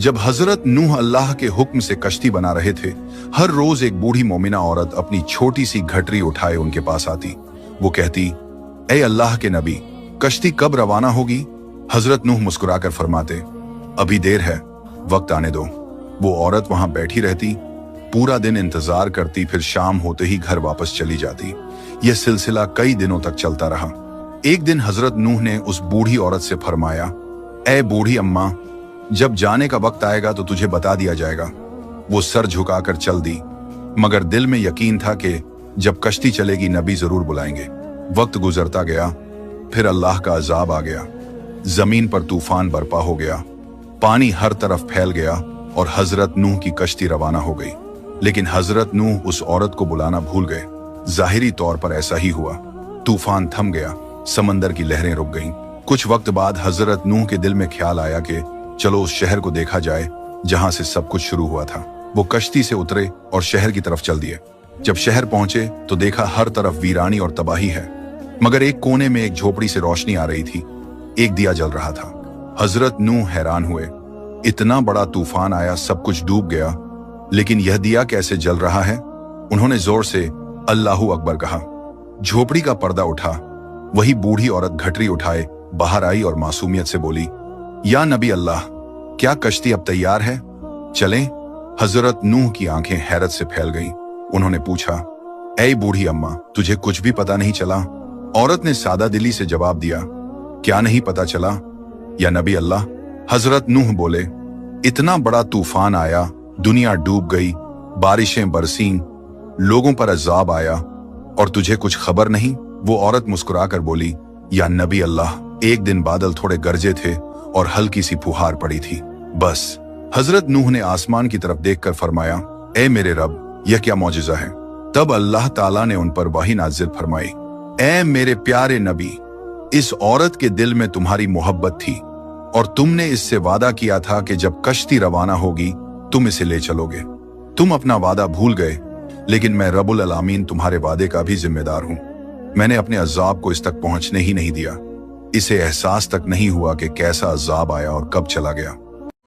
जब हजरत नूह अल्लाह के हुक्म से कश्ती बना रहे थे, हर रोज एक बूढ़ी मोमिना औरत अपनी छोटी सी घटरी उठाए उनके पास आती। वो कहती, ए अल्लाह के नबी, कश्ती कब रवाना होगी? हजरत नूह मुस्कुराकर फरमाते, अभी देर है, वक्त आने दो। वो औरत वहां बैठी रहती, पूरा दिन इंतजार करती, फिर शाम होते ही घर वापस चली जाती। यह सिलसिला कई दिनों तक चलता रहा। एक दिन हजरत नूह ने उस बूढ़ी औरत से फरमाया, ए बूढ़ी अम्मा, जब जाने का वक्त आएगा तो तुझे बता दिया जाएगा। वो सर झुकाकर चल दी, मगर दिल में यकीन था कि जब कश्ती चलेगी नबी जरूर बुलाएंगे। वक्त गुजरता गया, फिर अल्लाह का अजाब आ गया। जमीन पर तूफान बरपा हो गया, पानी हर तरफ फैल गया और हजरत नूह की कश्ती रवाना हो गई। लेकिन हजरत नूह उस औरत को बुलाना भूल गए। जाहिरी तौर पर ऐसा ही हुआ। तूफान थम गया, समंदर की लहरें रुक गईं। कुछ वक्त बाद हजरत नूह के दिल में ख्याल आया कि चलो उस शहर को देखा जाए जहां से सब कुछ शुरू हुआ था। वो कश्ती से उतरे और शहर की तरफ चल दिए। जब शहर पहुंचे तो देखा हर तरफ वीरानी और तबाही है, मगर एक कोने में एक झोपड़ी से रोशनी आ रही थी। एक दिया जल रहा था। हजरत नूह हैरान हुए, इतना बड़ा तूफान आया, सब कुछ डूब गया, लेकिन यह दिया कैसे जल रहा है? उन्होंने जोर से अल्लाहू अकबर कहा। झोपड़ी का पर्दा उठा। वही बूढ़ी औरत घटरी उठाए बाहर आई और मासूमियत से बोली, या नबी अल्लाह, क्या कश्ती अब तैयार है? चलें? हजरत नूह की आंखें हैरत से फैल गईं। उन्होंने पूछा, ऐ बूढ़ी अम्मा, तुझे कुछ भी पता नहीं चला? औरत ने सादा दिली से जवाब दिया, क्या नहीं पता चला या नबी अल्लाह? हजरत नूह बोले, इतना बड़ा तूफान आया, दुनिया डूब गई, बारिशें बरसीं, लोगों पर अजाब आया और तुझे कुछ खबर नहीं? वो औरत मुस्कुराकर बोली, या नबी अल्लाह, एक दिन बादल थोड़े गरजे थे और हल्की सी फुहार पड़ी थी, बस। हजरत नूह ने आसमान की तरफ देखकर फरमाया, ए मेरे रब, यह क्या मौजिजा है? तब अल्लाह ताला ने उन पर वही नाजिल फरमाई, ए मेरे प्यारे नबी, इस औरत के दिल में तुम्हारी मोहब्बत थी और तुमने इससे वादा किया था कि जब कश्ती रवाना होगी तुम इसे ले चलोगे। तुम अपना वादा भूल गए, लेकिन मैं रब्बुल आलमीन तुम्हारे वादे का भी जिम्मेदार हूं। मैंने अपने अजाब को इस तक पहुंचने ही नहीं दिया। इसे एहसास तक नहीं हुआ कि कैसा अजाब आया और कब चला गया।